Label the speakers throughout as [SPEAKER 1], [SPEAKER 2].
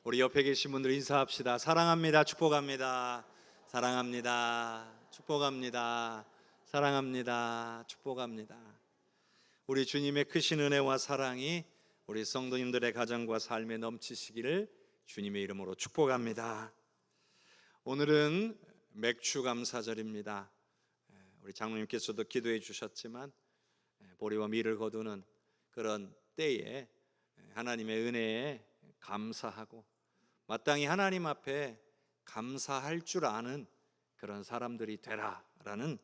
[SPEAKER 1] 우리 옆에 계신 분들 인사합시다. 사랑합니다. 축복합니다. 사랑합니다. 축복합니다. 사랑합니다. 축복합니다. 우리 주님의 크신 은혜와 사랑이 우리 성도님들의 가정과 삶에 넘치시기를 주님의 이름으로 축복합니다. 오늘은 맥추감사절입니다. 우리 장로님께서도 기도해 주셨지만 보리와 밀을 거두는 그런 때에 하나님의 은혜에 감사하고 마땅히 하나님 앞에 감사할 줄 아는 그런 사람들이 되라라는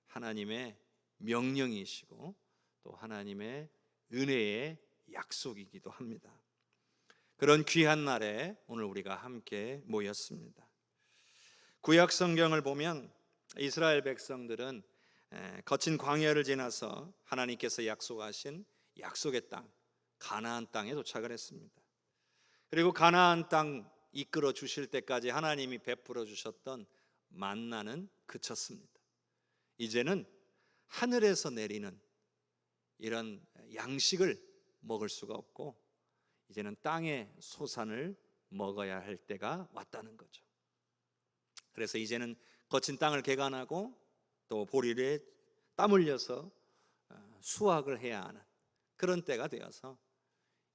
[SPEAKER 1] 하나님의 명령이시고 또 하나님의 은혜의 약속이기도 합니다. 그런 귀한 날에 오늘 우리가 함께 모였습니다. 구약 성경을 보면 이스라엘 백성들은 거친 광야를 지나서 하나님께서 약속하신 약속의 땅 가나안 땅에 도착을 했습니다. 그리고 가나안 땅 이끌어 주실 때까지 하나님이 베풀어 주셨던 만나는 그쳤습니다. 이제는 하늘에서 내리는 이런 양식을 먹을 수가 없고 이제는 땅의 소산을 먹어야 할 때가 왔다는 거죠. 그래서 이제는 거친 땅을 개간하고 또 보리에 땀 흘려서 수확을 해야 하는 그런 때가 되어서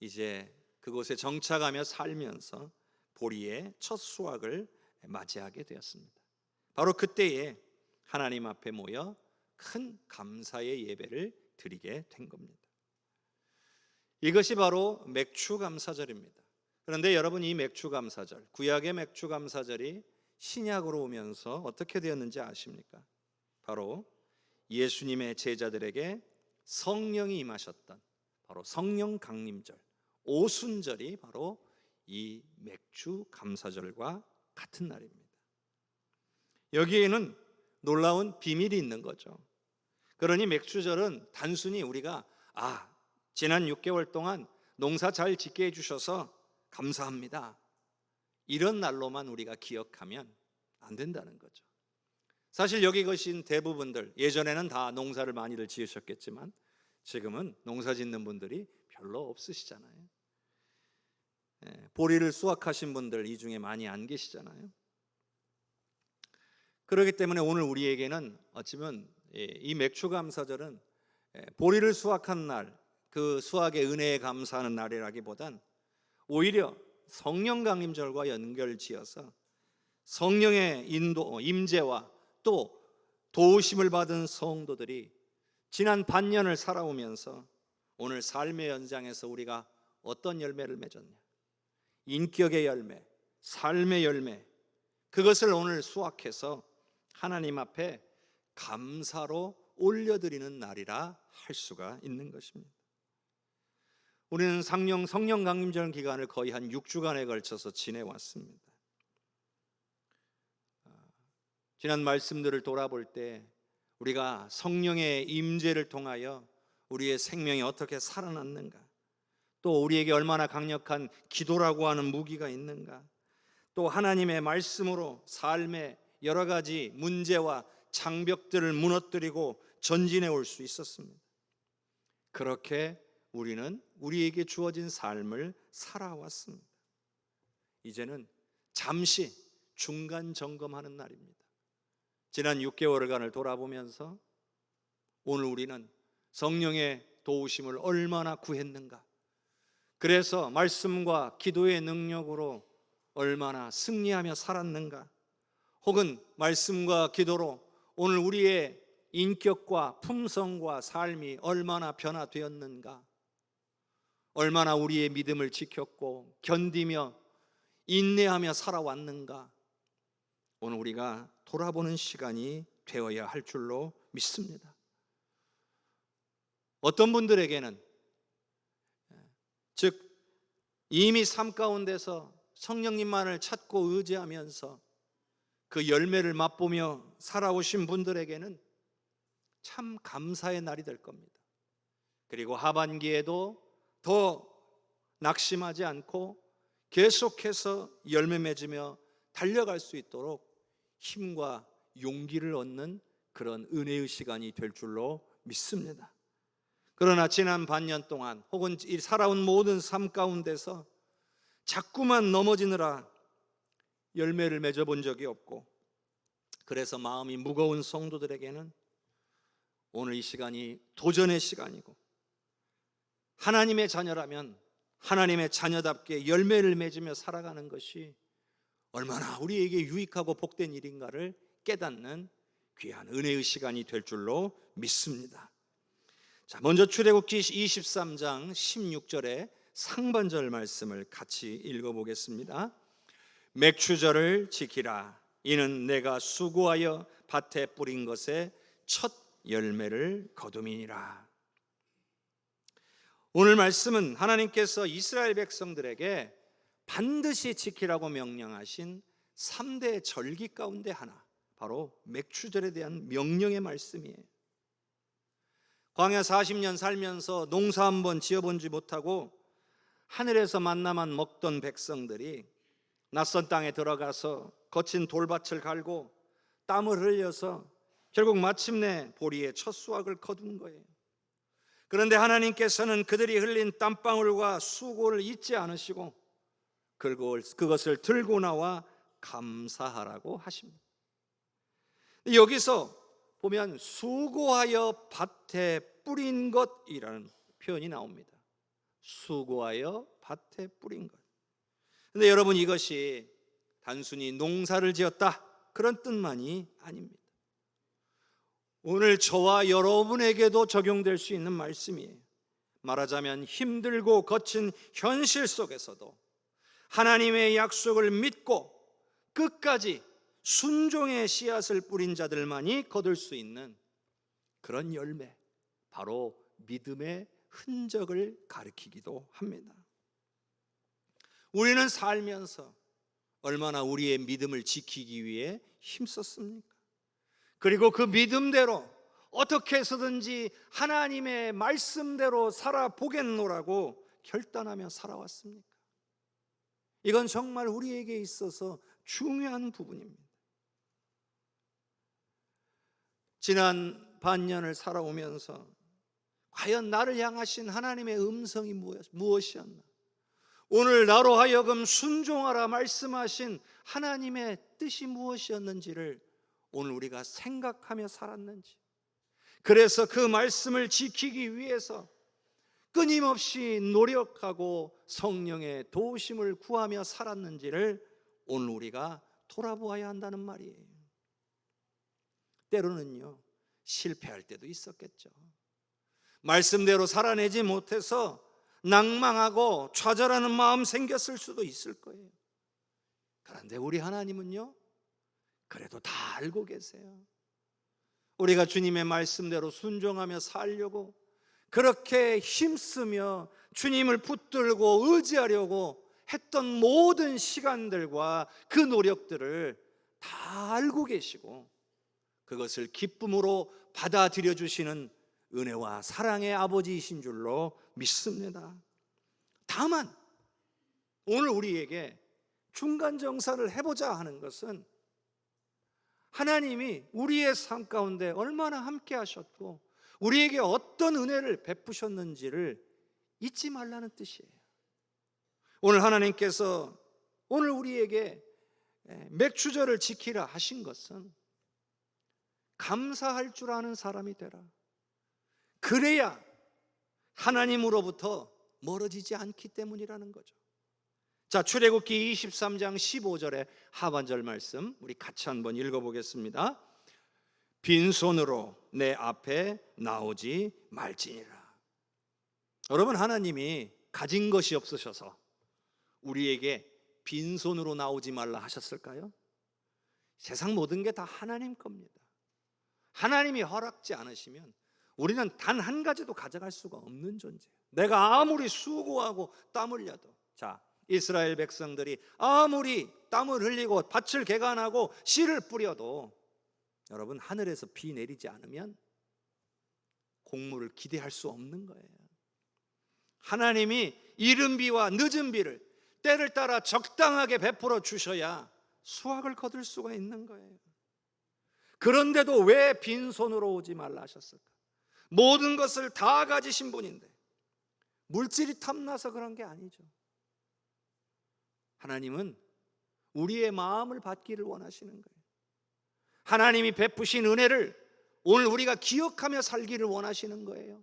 [SPEAKER 1] 이제 그곳에 정착하며 살면서 보리의 첫 수확을 맞이하게 되었습니다. 바로 그때에 하나님 앞에 모여 큰 감사의 예배를 드리게 된 겁니다. 이것이 바로 맥추감사절입니다. 그런데 여러분, 이 맥추감사절, 구약의 맥추감사절이 신약으로 오면서 어떻게 되었는지 아십니까? 바로 예수님의 제자들에게 성령이 임하셨던 바로 성령 강림절, 오순절이 바로 이 맥추감사절과 같은 날입니다. 여기에는 놀라운 비밀이 있는 거죠. 그러니 맥추절은 단순히 우리가 지난 6개월 동안 농사 잘 짓게 해주셔서 감사합니다, 이런 날로만 우리가 기억하면 안 된다는 거죠. 사실 여기 계신 대부분들 예전에는 다 농사를 많이들 지으셨겠지만 지금은 농사 짓는 분들이 별로 없으시잖아요. 보리를 수확하신 분들 이 중에 많이 안 계시잖아요. 그렇기 때문에 오늘 우리에게는 어쩌면 이 맥추감사절은 보리를 수확한 날, 그 수확의 은혜에 감사하는 날이라기보단 오히려 성령 강림절과 연결지어서 성령의 임재와 또 도우심을 받은 성도들이 지난 반년을 살아오면서 오늘 삶의 연장에서 우리가 어떤 열매를 맺었냐, 인격의 열매, 삶의 열매, 그것을 오늘 수확해서 하나님 앞에 감사로 올려드리는 날이라 할 수가 있는 것입니다. 우리는 성령 강림절 기간을 거의 한 6주간에 걸쳐서 지내왔습니다. 지난 말씀들을 돌아볼 때 우리가 성령의 임재를 통하여 우리의 생명이 어떻게 살아났는가, 또 우리에게 얼마나 강력한 기도라고 하는 무기가 있는가, 또 하나님의 말씀으로 삶의 여러 가지 문제와 장벽들을 무너뜨리고 전진해 올 수 있었습니다. 그렇게 우리는 우리에게 주어진 삶을 살아왔습니다. 이제는 잠시 중간 점검하는 날입니다. 지난 6개월간을 돌아보면서 오늘 우리는 성령의 도우심을 얼마나 구했는가, 그래서 말씀과 기도의 능력으로 얼마나 승리하며 살았는가, 혹은 말씀과 기도로 오늘 우리의 인격과 품성과 삶이 얼마나 변화되었는가, 얼마나 우리의 믿음을 지켰고 견디며 인내하며 살아왔는가, 오늘 우리가 돌아보는 시간이 되어야 할 줄로 믿습니다. 어떤 분들에게는 즉 이미 삶 가운데서 성령님만을 찾고 의지하면서 그 열매를 맛보며 살아오신 분들에게는 참 감사의 날이 될 겁니다. 그리고 하반기에도 더 낙심하지 않고 계속해서 열매 맺으며 달려갈 수 있도록 힘과 용기를 얻는 그런 은혜의 시간이 될 줄로 믿습니다. 그러나 지난 반년 동안 혹은 살아온 모든 삶 가운데서 자꾸만 넘어지느라 열매를 맺어본 적이 없고, 그래서 마음이 무거운 성도들에게는 오늘 이 시간이 도전의 시간이고, 하나님의 자녀라면 하나님의 자녀답게 열매를 맺으며 살아가는 것이 얼마나 우리에게 유익하고 복된 일인가를 깨닫는 귀한 은혜의 시간이 될 줄로 믿습니다. 자, 먼저 출애굽기 23장 16절의 상반절 말씀을 같이 읽어보겠습니다. 맥추절을 지키라. 이는 내가 수고하여 밭에 뿌린 것의 첫 열매를 거둠이니라. 오늘 말씀은 하나님께서 이스라엘 백성들에게 반드시 지키라고 명령하신 3대 절기 가운데 하나, 바로 맥추절에 대한 명령의 말씀이에요. 광야 40년 살면서 농사 한번 지어본지 못하고 하늘에서 만나만 먹던 백성들이 낯선 땅에 들어가서 거친 돌밭을 갈고 땀을 흘려서 결국 마침내 보리의 첫 수확을 거둔 거예요. 그런데 하나님께서는 그들이 흘린 땀방울과 수고를 잊지 않으시고 그것을 들고 나와 감사하라고 하십니다. 여기서 보면 수고하여 밭에 뿌린 것이라는 표현이 나옵니다. 수고하여 밭에 뿌린 것. 그런데 여러분, 이것이 단순히 농사를 지었다 그런 뜻만이 아닙니다. 오늘 저와 여러분에게도 적용될 수 있는 말씀이에요. 말하자면 힘들고 거친 현실 속에서도 하나님의 약속을 믿고 끝까지 순종의 씨앗을 뿌린 자들만이 거둘 수 있는 그런 열매, 바로 믿음의 흔적을 가리키기도 합니다. 우리는 살면서 얼마나 우리의 믿음을 지키기 위해 힘썼습니까? 그리고 그 믿음대로 어떻게 해서든지 하나님의 말씀대로 살아보겠노라고 결단하며 살아왔습니까? 이건 정말 우리에게 있어서 중요한 부분입니다. 지난 반년을 살아오면서 과연 나를 향하신 하나님의 음성이 무엇이었나? 오늘 나로 하여금 순종하라 말씀하신 하나님의 뜻이 무엇이었는지를 오늘 우리가 생각하며 살았는지, 그래서 그 말씀을 지키기 위해서 끊임없이 노력하고 성령의 도우심을 구하며 살았는지를 오늘 우리가 돌아보아야 한다는 말이에요. 때로는요, 실패할 때도 있었겠죠. 말씀대로 살아내지 못해서 낭망하고 좌절하는 마음 생겼을 수도 있을 거예요. 그런데 우리 하나님은요, 그래도 다 알고 계세요. 우리가 주님의 말씀대로 순종하며 살려고 그렇게 힘쓰며 주님을 붙들고 의지하려고 했던 모든 시간들과 그 노력들을 다 알고 계시고 그것을 기쁨으로 받아들여 주시는 은혜와 사랑의 아버지이신 줄로 믿습니다. 다만 오늘 우리에게 중간정사를 해보자 하는 것은 하나님이 우리의 삶 가운데 얼마나 함께 하셨고 우리에게 어떤 은혜를 베푸셨는지를 잊지 말라는 뜻이에요. 오늘 하나님께서 오늘 우리에게 맥추절을 지키라 하신 것은 감사할 줄 아는 사람이 되라. 그래야 하나님으로부터 멀어지지 않기 때문이라는 거죠. 자, 출애굽기 23장 15절의 하반절 말씀 우리 같이 한번 읽어보겠습니다. 빈손으로 내 앞에 나오지 말지니라. 여러분, 하나님이 가진 것이 없으셔서 우리에게 빈손으로 나오지 말라 하셨을까요? 세상 모든 게 다 하나님 겁니다. 하나님이 허락지 않으시면 우리는 단 한 가지도 가져갈 수가 없는 존재예요. 내가 아무리 수고하고 땀 흘려도, 자, 이스라엘 백성들이 아무리 땀을 흘리고 밭을 개간하고 씨를 뿌려도 여러분, 하늘에서 비 내리지 않으면 곡물을 기대할 수 없는 거예요. 하나님이 이른 비와 늦은 비를 때를 따라 적당하게 베풀어 주셔야 수확을 거둘 수가 있는 거예요. 그런데도 왜 빈손으로 오지 말라 하셨을까? 모든 것을 다 가지신 분인데 물질이 탐나서 그런 게 아니죠. 하나님은 우리의 마음을 받기를 원하시는 거예요. 하나님이 베푸신 은혜를 오늘 우리가 기억하며 살기를 원하시는 거예요.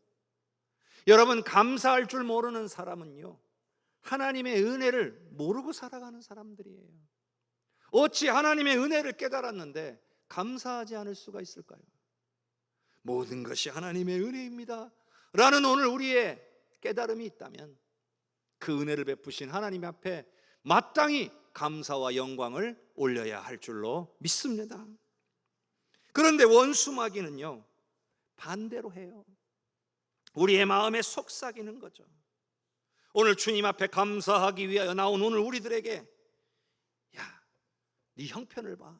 [SPEAKER 1] 여러분, 감사할 줄 모르는 사람은요, 하나님의 은혜를 모르고 살아가는 사람들이에요. 어찌 하나님의 은혜를 깨달았는데 감사하지 않을 수가 있을까요? 모든 것이 하나님의 은혜입니다 라는 오늘 우리의 깨달음이 있다면 그 은혜를 베푸신 하나님 앞에 마땅히 감사와 영광을 올려야 할 줄로 믿습니다. 그런데 원수 마귀는요, 반대로 해요. 우리의 마음에 속삭이는 거죠. 오늘 주님 앞에 감사하기 위하여 나온 오늘 우리들에게, 야, 네 형편을 봐,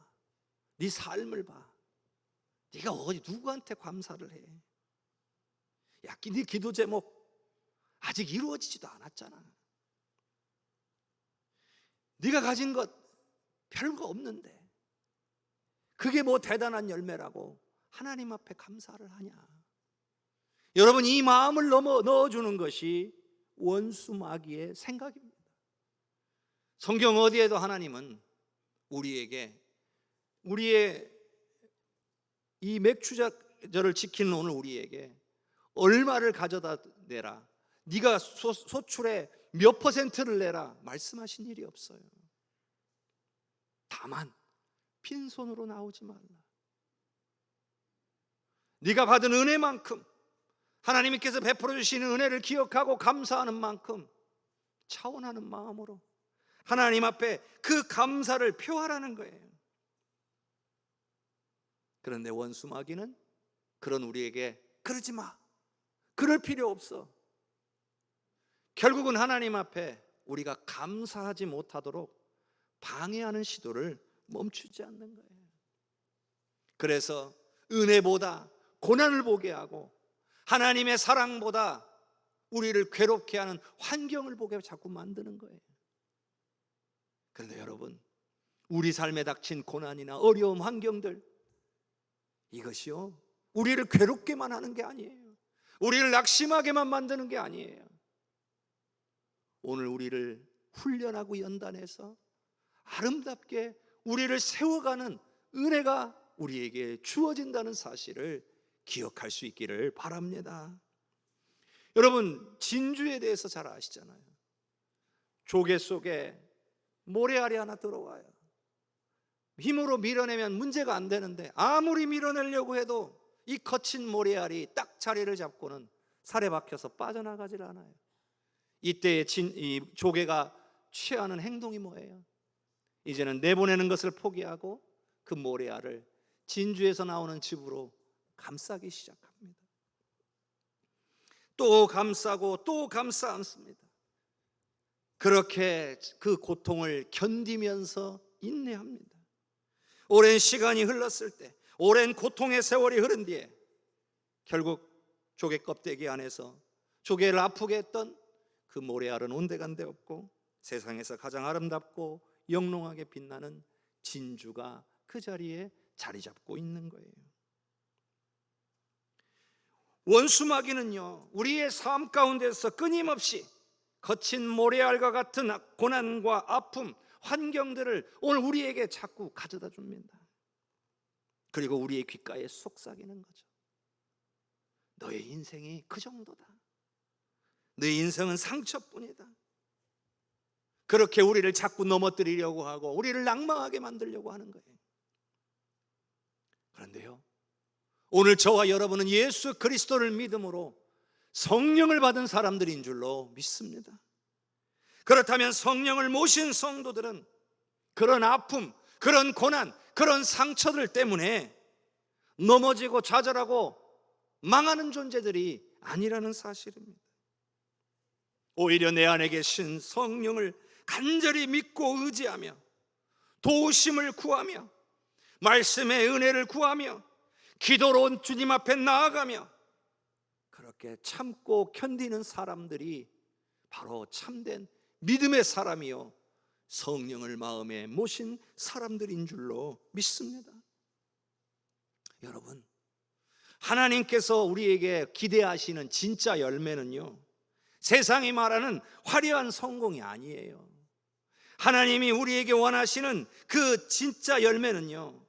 [SPEAKER 1] 네 삶을 봐, 네가 어디 누구한테 감사를 해? 야, 네 기도 제목 아직 이루어지지도 않았잖아. 네가 가진 것 별거 없는데 그게 뭐 대단한 열매라고 하나님 앞에 감사를 하냐? 여러분, 이 마음을 넣어주는 것이 원수 마귀의 생각입니다. 성경 어디에도 하나님은 우리에게, 우리의 이 맥추절을 지키는 오늘 우리에게 얼마를 가져다 내라, 네가 소출의 몇 %를 내라 말씀하신 일이 없어요. 다만 빈손으로 나오지 말라. 네가 받은 은혜만큼, 하나님께서 베풀어 주시는 은혜를 기억하고 감사하는 만큼 차원하는 마음으로 하나님 앞에 그 감사를 표하라는 거예요. 그런데 원수 마귀는 그런 우리에게 그러지 마, 그럴 필요 없어. 결국은 하나님 앞에 우리가 감사하지 못하도록 방해하는 시도를 멈추지 않는 거예요. 그래서 은혜보다 고난을 보게 하고 하나님의 사랑보다 우리를 괴롭게 하는 환경을 보게 자꾸 만드는 거예요. 그런데 여러분, 우리 삶에 닥친 고난이나 어려움, 환경들, 이것이요, 우리를 괴롭게만 하는 게 아니에요. 우리를 낙심하게만 만드는 게 아니에요. 오늘 우리를 훈련하고 연단해서 아름답게 우리를 세워가는 은혜가 우리에게 주어진다는 사실을 기억할 수 있기를 바랍니다. 여러분, 진주에 대해서 잘 아시잖아요. 조개 속에 모래알이 하나 들어와요. 힘으로 밀어내면 문제가 안 되는데 아무리 밀어내려고 해도 이 거친 모래알이 딱 자리를 잡고는 살에 박혀서 빠져나가질 않아요. 이때 이 조개가 취하는 행동이 뭐예요? 이제는 내보내는 것을 포기하고 그 모래알을 진주에서 나오는 즙으로 감싸기 시작합니다. 또 감싸고 또 감싸 안습니다. 그렇게 그 고통을 견디면서 인내합니다. 오랜 시간이 흘렀을 때, 오랜 고통의 세월이 흐른 뒤에 결국 조개 껍데기 안에서 조개를 아프게 했던 그 모래알은 온데간데 없고 세상에서 가장 아름답고 영롱하게 빛나는 진주가 그 자리에 자리 잡고 있는 거예요. 원수 마귀는요, 우리의 삶 가운데서 끊임없이 거친 모래알과 같은 고난과 아픔, 환경들을 오늘 우리에게 자꾸 가져다 줍니다. 그리고 우리의 귓가에 속삭이는 거죠. 너의 인생이 그 정도다. 너의 인생은 상처뿐이다. 그렇게 우리를 자꾸 넘어뜨리려고 하고 우리를 낭망하게 만들려고 하는 거예요. 그런데요, 오늘 저와 여러분은 예수 그리스도를 믿음으로 성령을 받은 사람들인 줄로 믿습니다. 그렇다면 성령을 모신 성도들은 그런 아픔, 그런 고난, 그런 상처들 때문에 넘어지고 좌절하고 망하는 존재들이 아니라는 사실입니다. 오히려 내 안에 계신 성령을 간절히 믿고 의지하며 도우심을 구하며 말씀의 은혜를 구하며 기도로 주님 앞에 나아가며 그렇게 참고 견디는 사람들이 바로 참된 믿음의 사람이요 성령을 마음에 모신 사람들인 줄로 믿습니다. 여러분, 하나님께서 우리에게 기대하시는 진짜 열매는요, 세상이 말하는 화려한 성공이 아니에요. 하나님이 우리에게 원하시는 그 진짜 열매는요,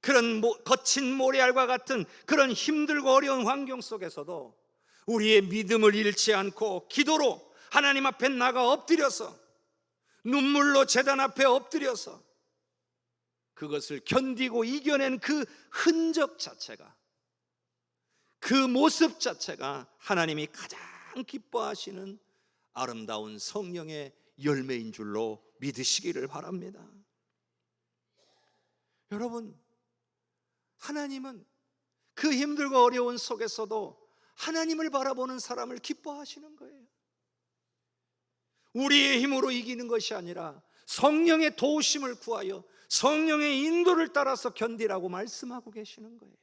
[SPEAKER 1] 그런 거친 모래알과 같은 그런 힘들고 어려운 환경 속에서도 우리의 믿음을 잃지 않고 기도로 하나님 앞에 나가 엎드려서, 눈물로 제단 앞에 엎드려서 그것을 견디고 이겨낸 그 흔적 자체가, 그 모습 자체가 하나님이 가장 기뻐하시는 아름다운 성령의 열매인 줄로 믿으시기를 바랍니다. 여러분, 하나님은 그 힘들고 어려운 속에서도 하나님을 바라보는 사람을 기뻐하시는 거예요. 우리의 힘으로 이기는 것이 아니라 성령의 도우심을 구하여 성령의 인도를 따라서 견디라고 말씀하고 계시는 거예요.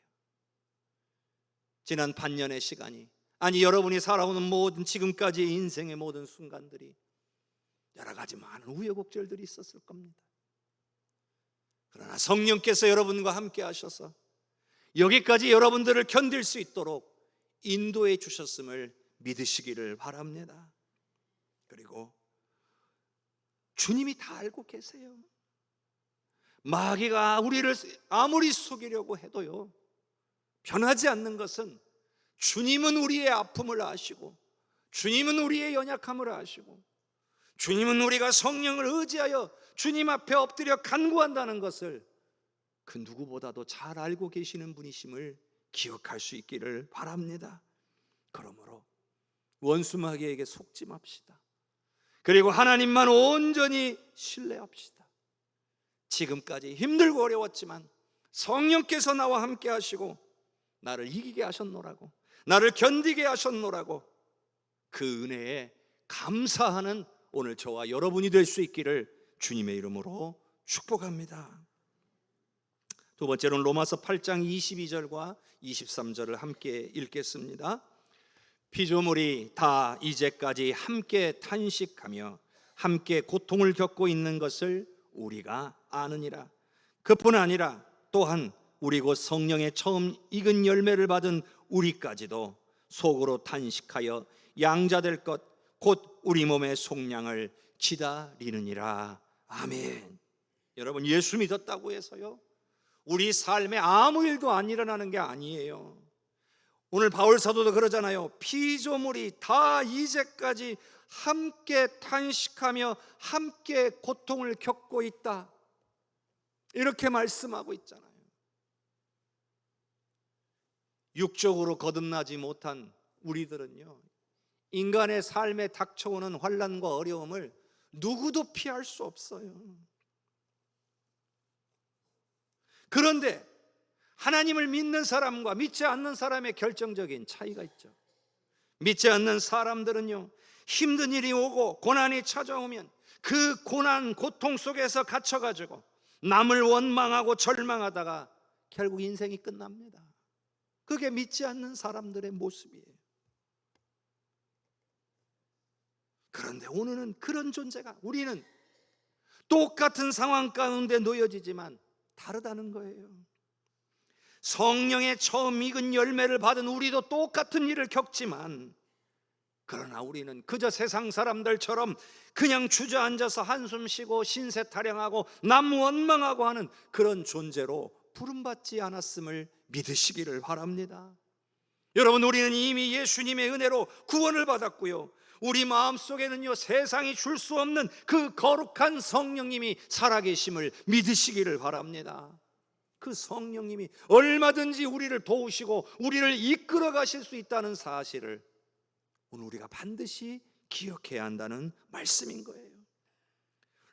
[SPEAKER 1] 지난 반년의 시간이, 아니 여러분이 살아오는 모든 지금까지의 인생의 모든 순간들이 여러 가지 많은 우여곡절들이 있었을 겁니다. 그러나 성령께서 여러분과 함께 하셔서 여기까지 여러분들을 견딜 수 있도록 인도해 주셨음을 믿으시기를 바랍니다. 그리고 주님이 다 알고 계세요. 마귀가 우리를 아무리 속이려고 해도요, 변하지 않는 것은 주님은 우리의 아픔을 아시고, 주님은 우리의 연약함을 아시고, 주님은 우리가 성령을 의지하여 주님 앞에 엎드려 간구한다는 것을 그 누구보다도 잘 알고 계시는 분이심을 기억할 수 있기를 바랍니다. 그러므로 원수 마귀에게 속지 맙시다. 그리고 하나님만 온전히 신뢰합시다. 지금까지 힘들고 어려웠지만 성령께서 나와 함께 하시고 나를 이기게 하셨노라고, 나를 견디게 하셨노라고 그 은혜에 감사하는 오늘 저와 여러분이 될 수 있기를 주님의 이름으로 축복합니다. 두 번째로는 로마서 8장 22절과 23절을 함께 읽겠습니다. 피조물이 다 이제까지 함께 탄식하며 함께 고통을 겪고 있는 것을 우리가 아느니라. 그뿐 아니라 또한 우리 곧 성령의 처음 익은 열매를 받은 우리까지도 속으로 탄식하여 양자될 것 곧 우리 몸의 속량을 기다리느니라. 아멘. 여러분, 예수 믿었다고 해서요 우리 삶에 아무 일도 안 일어나는 게 아니에요. 오늘 바울 사도도 그러잖아요. 피조물이 다 이제까지 함께 탄식하며 함께 고통을 겪고 있다, 이렇게 말씀하고 있잖아요. 육적으로 거듭나지 못한 우리들은요, 인간의 삶에 닥쳐오는 환난과 어려움을 누구도 피할 수 없어요. 그런데 하나님을 믿는 사람과 믿지 않는 사람의 결정적인 차이가 있죠. 믿지 않는 사람들은요, 힘든 일이 오고 고난이 찾아오면 그 고난, 고통 속에서 갇혀가지고 남을 원망하고 절망하다가 결국 인생이 끝납니다. 그게 믿지 않는 사람들의 모습이에요. 그런데 오늘은 그런 존재가, 우리는 똑같은 상황 가운데 놓여지지만 다르다는 거예요. 성령의 처음 익은 열매를 받은 우리도 똑같은 일을 겪지만, 그러나 우리는 그저 세상 사람들처럼 그냥 주저앉아서 한숨 쉬고 신세 타령하고 남 원망하고 하는 그런 존재로 부름받지 않았음을 믿으시기를 바랍니다. 여러분, 우리는 이미 예수님의 은혜로 구원을 받았고요, 우리 마음속에는요 세상이 줄 수 없는 그 거룩한 성령님이 살아계심을 믿으시기를 바랍니다. 그 성령님이 얼마든지 우리를 도우시고 우리를 이끌어 가실 수 있다는 사실을 오늘 우리가 반드시 기억해야 한다는 말씀인 거예요.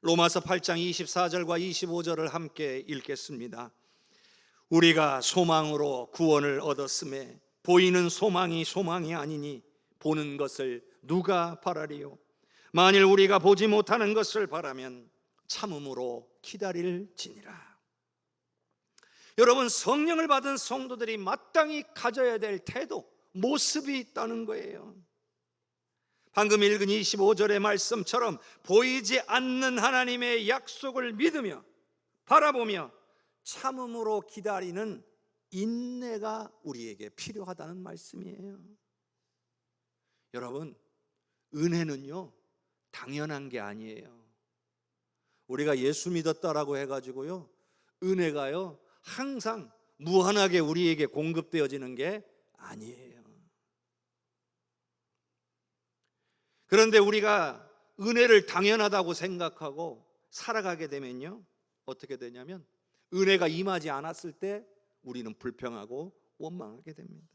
[SPEAKER 1] 로마서 8장 24절과 25절을 함께 읽겠습니다. 우리가 소망으로 구원을 얻었음에 보이는 소망이 소망이 아니니 보는 것을 누가 바라리요? 만일 우리가 보지 못하는 것을 바라면 참음으로 기다릴지니라. 여러분, 성령을 받은 성도들이 마땅히 가져야 될 태도, 모습이 있다는 거예요. 방금 읽은 25절의 말씀처럼 보이지 않는 하나님의 약속을 믿으며 바라보며 참음으로 기다리는 인내가 우리에게 필요하다는 말씀이에요. 여러분, 은혜는요 당연한 게 아니에요. 우리가 예수 믿었다라고 해가지고요, 은혜가요 항상 무한하게 우리에게 공급되어지는 게 아니에요. 그런데 우리가 은혜를 당연하다고 생각하고 살아가게 되면요, 어떻게 되냐면 은혜가 임하지 않았을 때 우리는 불평하고 원망하게 됩니다.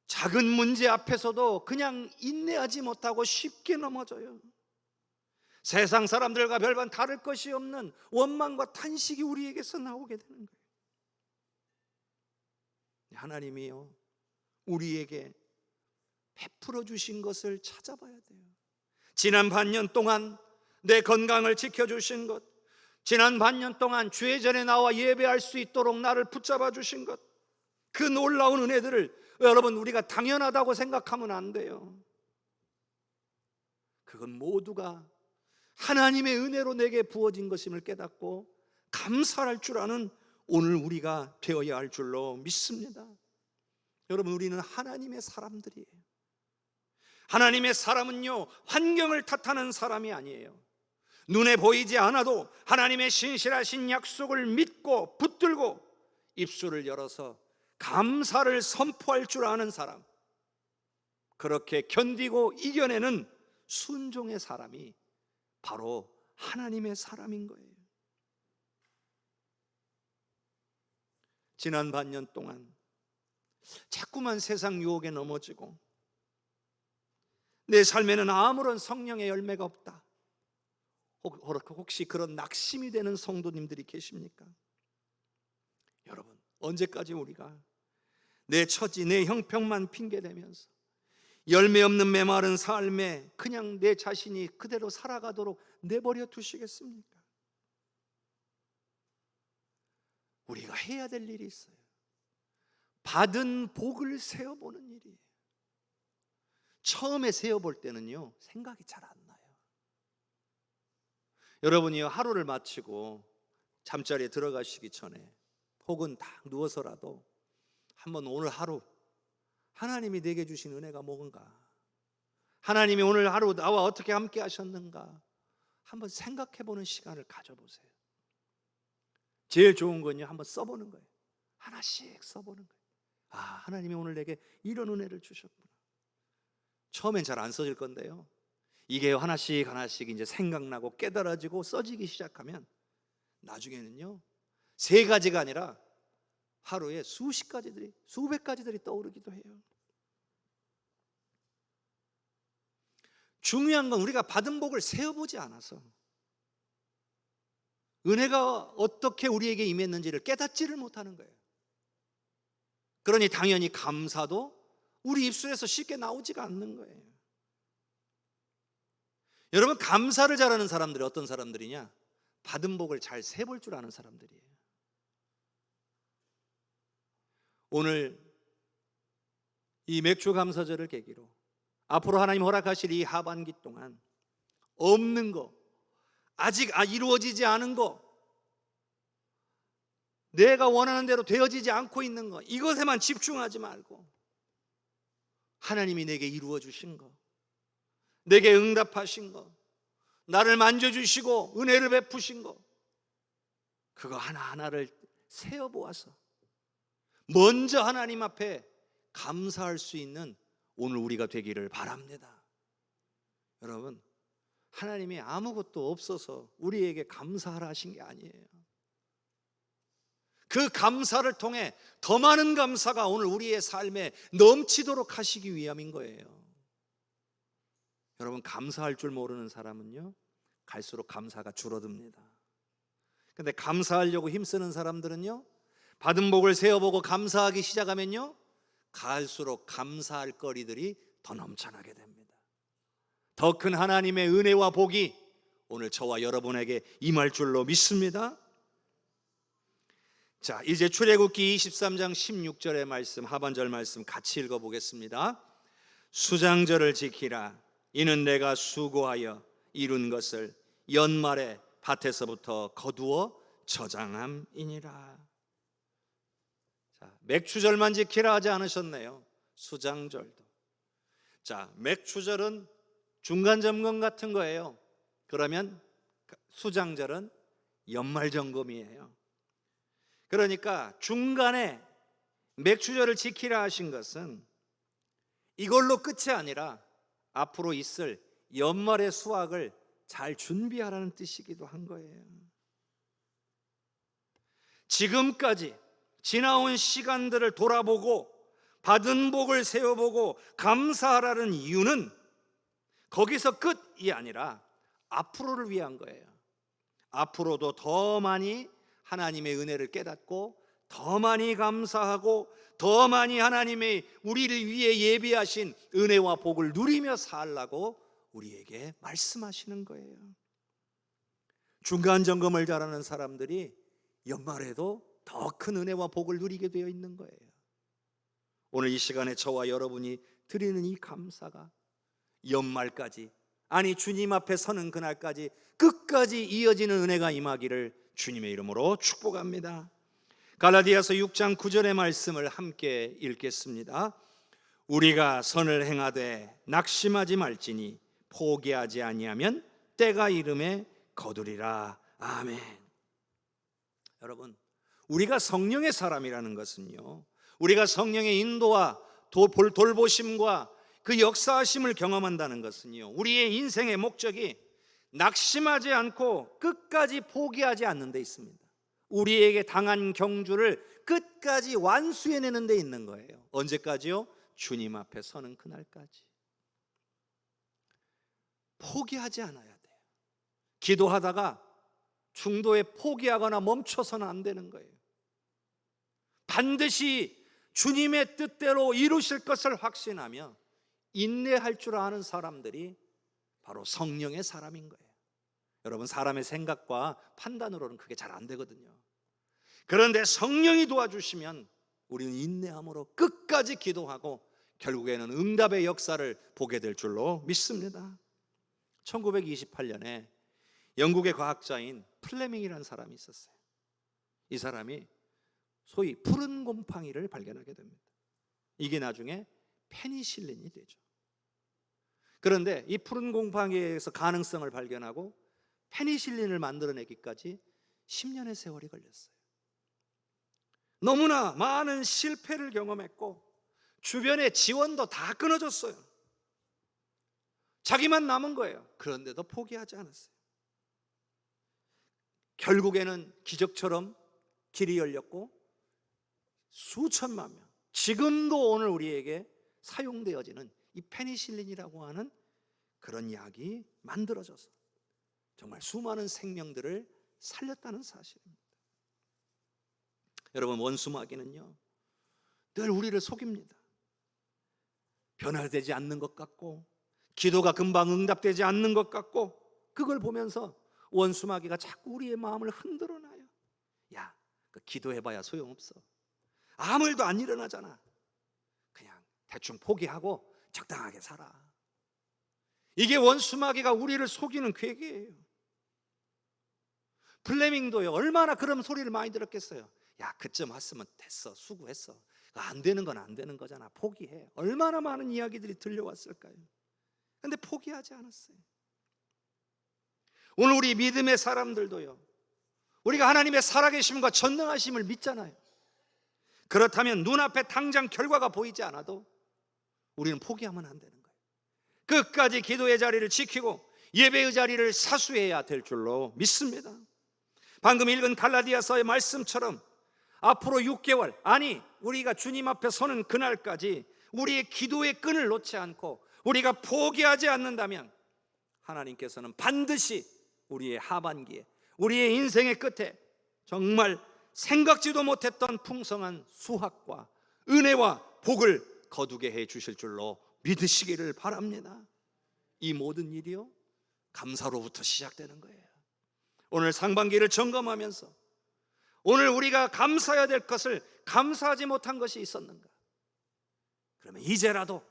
[SPEAKER 1] 작은 문제 앞에서도 그냥 인내하지 못하고 쉽게 넘어져요. 세상 사람들과 별반 다를 것이 없는 원망과 탄식이 우리에게서 나오게 되는 거예요. 하나님이요, 우리에게 베풀어 주신 것을 찾아봐야 돼요. 지난 반년 동안 내 건강을 지켜주신 것, 지난 반년 동안 주의 전에 나와 예배할 수 있도록 나를 붙잡아 주신 것, 그 놀라운 은혜들을 여러분 우리가 당연하다고 생각하면 안 돼요. 그건 모두가 하나님의 은혜로 내게 부어진 것임을 깨닫고 감사할 줄 아는 오늘 우리가 되어야 할 줄로 믿습니다. 여러분, 우리는 하나님의 사람들이에요. 하나님의 사람은요, 환경을 탓하는 사람이 아니에요. 눈에 보이지 않아도 하나님의 신실하신 약속을 믿고 붙들고 입술을 열어서 감사를 선포할 줄 아는 사람, 그렇게 견디고 이겨내는 순종의 사람이 바로 하나님의 사람인 거예요. 지난 반년 동안 자꾸만 세상 유혹에 넘어지고 내 삶에는 아무런 성령의 열매가 없다, 혹시 그런 낙심이 되는 성도님들이 계십니까? 여러분, 언제까지 우리가 내 처지, 내 형편만 핑계대면서 열매 없는 메마른 삶에 그냥 내 자신이 그대로 살아가도록 내버려 두시겠습니까? 우리가 해야 될 일이 있어요. 받은 복을 세어보는 일이에요. 처음에 세어볼 때는요, 생각이 잘 안 나요. 여러분이요, 하루를 마치고 잠자리에 들어가시기 전에 혹은 딱 누워서라도 한번 오늘 하루 하나님이 내게 주신 은혜가 뭔가, 하나님이 오늘 하루 나와 어떻게 함께 하셨는가 한번 생각해보는 시간을 가져보세요. 제일 좋은 건요, 한번 써보는 거예요. 하나씩 써보는 거예요. 아, 하나님이 오늘 내게 이런 은혜를 주셨구나. 처음엔 잘 안 써질 건데요, 이게 하나씩 하나씩 이제 생각나고 깨달아지고 써지기 시작하면 나중에는요, 3가지가 아니라 하루에 수십 가지들이, 수백 가지들이 떠오르기도 해요. 중요한 건 우리가 받은 복을 세어보지 않아서 은혜가 어떻게 우리에게 임했는지를 깨닫지를 못하는 거예요. 그러니 당연히 감사도 우리 입술에서 쉽게 나오지가 않는 거예요. 여러분, 감사를 잘하는 사람들이 어떤 사람들이냐? 받은 복을 잘 세볼 줄 아는 사람들이에요. 오늘 이 맥주 감사절을 계기로 앞으로 하나님 허락하실 이 하반기 동안 없는 거, 아직 이루어지지 않은 거, 내가 원하는 대로 되어지지 않고 있는 거, 이것에만 집중하지 말고 하나님이 내게 이루어 주신 거, 내게 응답하신 거, 나를 만져주시고 은혜를 베푸신 거, 그거 하나하나를 세어보아서 먼저 하나님 앞에 감사할 수 있는 오늘 우리가 되기를 바랍니다. 여러분, 하나님이 아무것도 없어서 우리에게 감사하라 하신 게 아니에요. 그 감사를 통해 더 많은 감사가 오늘 우리의 삶에 넘치도록 하시기 위함인 거예요. 여러분, 감사할 줄 모르는 사람은요, 갈수록 감사가 줄어듭니다. 근데 감사하려고 힘쓰는 사람들은요, 받은 복을 세어보고 감사하기 시작하면요, 갈수록 감사할 거리들이 더 넘쳐나게 됩니다. 더 큰 하나님의 은혜와 복이 오늘 저와 여러분에게 임할 줄로 믿습니다. 자, 이제 출애굽기 23장 16절의 말씀, 하반절 말씀 같이 읽어보겠습니다. 수장절을 지키라. 이는 내가 수고하여 이룬 것을 연말에 밭에서부터 거두어 저장함이니라. 자, 맥추절만 지키라 하지 않으셨네요. 수장절도. 자, 맥추절은 중간 점검 같은 거예요. 그러면 수장절은 연말점검이에요. 그러니까 중간에 맥추절을 지키라 하신 것은 이걸로 끝이 아니라 앞으로 있을 연말의 수확을 잘 준비하라는 뜻이기도 한 거예요. 지금까지 지나온 시간들을 돌아보고 받은 복을 세워보고 감사하라는 이유는 거기서 끝이 아니라 앞으로를 위한 거예요. 앞으로도 더 많이 하나님의 은혜를 깨닫고 더 많이 감사하고 더 많이 하나님의 우리를 위해 예비하신 은혜와 복을 누리며 살라고 우리에게 말씀하시는 거예요. 중간 점검을 잘하는 사람들이 연말에도 더 큰 은혜와 복을 누리게 되어 있는 거예요. 오늘 이 시간에 저와 여러분이 드리는 이 감사가 연말까지, 아니 주님 앞에 서는 그날까지 끝까지 이어지는 은혜가 임하기를 주님의 이름으로 축복합니다. 갈라디아서 6장 9절의 말씀을 함께 읽겠습니다. 우리가 선을 행하되 낙심하지 말지니 포기하지 아니하면 때가 이름에 거두리라. 아멘. 여러분, 우리가 성령의 사람이라는 것은요, 우리가 성령의 인도와 돌보심과 그 역사하심을 경험한다는 것은요, 우리의 인생의 목적이 낙심하지 않고 끝까지 포기하지 않는 데 있습니다. 우리에게 당한 경주를 끝까지 완수해내는 데 있는 거예요. 언제까지요? 주님 앞에 서는 그날까지. 포기하지 않아야 돼요. 기도하다가 중도에 포기하거나 멈춰서는 안 되는 거예요. 반드시 주님의 뜻대로 이루실 것을 확신하며 인내할 줄 아는 사람들이 바로 성령의 사람인 거예요. 여러분, 사람의 생각과 판단으로는 그게 잘 안 되거든요. 그런데 성령이 도와주시면 우리는 인내함으로 끝까지 기도하고 결국에는 응답의 역사를 보게 될 줄로 믿습니다. 1928년에 영국의 과학자인 플레밍이라는 사람이 있었어요. 이 사람이 소위 푸른 곰팡이를 발견하게 됩니다. 이게 나중에 페니실린이 되죠. 그런데 이 푸른 곰팡이에서 가능성을 발견하고 페니실린을 만들어내기까지 10년의 세월이 걸렸어요. 너무나 많은 실패를 경험했고 주변의 지원도 다 끊어졌어요. 자기만 남은 거예요. 그런데도 포기하지 않았어요. 결국에는 기적처럼 길이 열렸고 수천만 명, 지금도 오늘 우리에게 사용되어지는 이 페니실린이라고 하는 그런 약이 만들어져서 정말 수많은 생명들을 살렸다는 사실입니다. 여러분, 원수마귀는요 늘 우리를 속입니다. 변화되지 않는 것 같고 기도가 금방 응답되지 않는 것 같고 그걸 보면서 원수마귀가 자꾸 우리의 마음을 흔들어놔요. 야, 그 기도해봐야 소용없어. 아무 일도 안 일어나잖아. 그냥 대충 포기하고 적당하게 살아. 이게 원수마귀가 우리를 속이는 괴계예요. 플레밍도요, 얼마나 그런 소리를 많이 들었겠어요. 야, 그쯤 왔으면 됐어, 수고했어. 안 되는 건 안 되는 거잖아, 포기해. 얼마나 많은 이야기들이 들려왔을까요? 근데 포기하지 않았어요. 오늘 우리 믿음의 사람들도요, 우리가 하나님의 살아계심과 전능하심을 믿잖아요. 그렇다면 눈앞에 당장 결과가 보이지 않아도 우리는 포기하면 안 되는 거예요. 끝까지 기도의 자리를 지키고 예배의 자리를 사수해야 될 줄로 믿습니다. 방금 읽은 갈라디아서의 말씀처럼 앞으로 6개월, 아니 우리가 주님 앞에 서는 그날까지 우리의 기도의 끈을 놓지 않고 우리가 포기하지 않는다면 하나님께서는 반드시 우리의 하반기에, 우리의 인생의 끝에 정말 생각지도 못했던 풍성한 수확과 은혜와 복을 거두게 해 주실 줄로 믿으시기를 바랍니다. 이 모든 일이요, 감사로부터 시작되는 거예요. 오늘 상반기를 점검하면서 오늘 우리가 감사해야 될 것을 감사하지 못한 것이 있었는가? 그러면 이제라도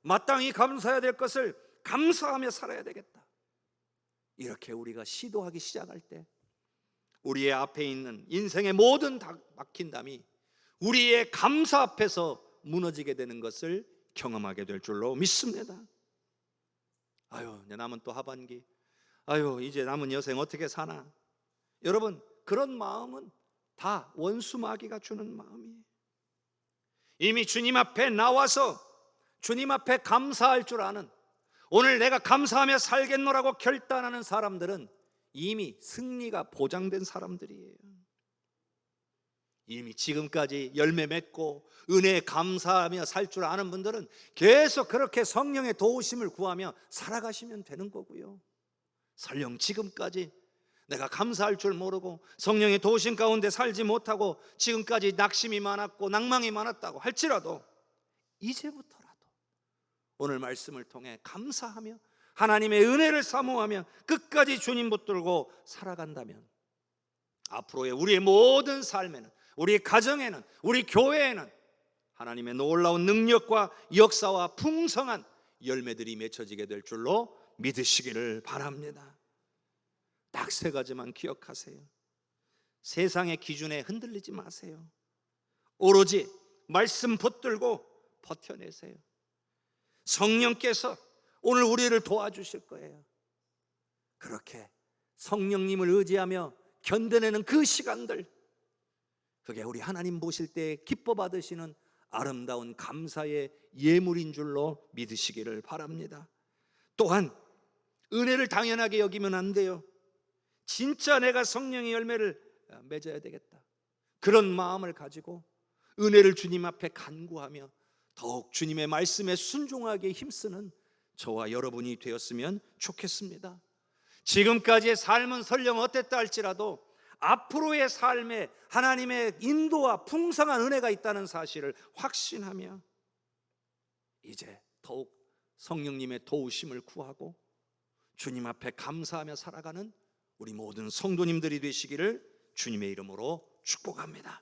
[SPEAKER 1] 마땅히 감사해야 될 것을 감사하며 살아야 되겠다. 이렇게 우리가 시도하기 시작할 때 우리의 앞에 있는 인생의 모든 막힌 담이 우리의 감사 앞에서 무너지게 되는 것을 경험하게 될 줄로 믿습니다. 아유, 내 남은 또 하반기, 아유, 이제 남은 여생 어떻게 사나. 여러분, 그런 마음은 다 원수 마귀가 주는 마음이에요. 이미 주님 앞에 나와서 주님 앞에 감사할 줄 아는, 오늘 내가 감사하며 살겠노라고 결단하는 사람들은 이미 승리가 보장된 사람들이에요. 이미 지금까지 열매 맺고 은혜에 감사하며 살 줄 아는 분들은 계속 그렇게 성령의 도우심을 구하며 살아가시면 되는 거고요. 설령 지금까지 내가 감사할 줄 모르고 성령의 도우심 가운데 살지 못하고 지금까지 낙심이 많았고 낭망이 많았다고 할지라도 이제부터라도 오늘 말씀을 통해 감사하며 하나님의 은혜를 사모하며 끝까지 주님 붙들고 살아간다면 앞으로의 우리의 모든 삶에는, 우리 가정에는, 우리 교회에는 하나님의 놀라운 능력과 역사와 풍성한 열매들이 맺혀지게 될 줄로 믿으시기를 바랍니다. 딱 세 가지만 기억하세요. 세상의 기준에 흔들리지 마세요. 오로지 말씀 붙들고 버텨내세요. 성령께서 오늘 우리를 도와주실 거예요. 그렇게 성령님을 의지하며 견뎌내는 그 시간들, 그게 우리 하나님 보실 때 기뻐 받으시는 아름다운 감사의 예물인 줄로 믿으시기를 바랍니다. 또한 은혜를 당연하게 여기면 안 돼요. 진짜 내가 성령의 열매를 맺어야 되겠다, 그런 마음을 가지고 은혜를 주님 앞에 간구하며 더욱 주님의 말씀에 순종하게 힘쓰는 저와 여러분이 되었으면 좋겠습니다. 지금까지의 삶은 설령 어땠다 할지라도 앞으로의 삶에 하나님의 인도와 풍성한 은혜가 있다는 사실을 확신하며 이제 더욱 성령님의 도우심을 구하고 주님 앞에 감사하며 살아가는 우리 모든 성도님들이 되시기를 주님의 이름으로 축복합니다.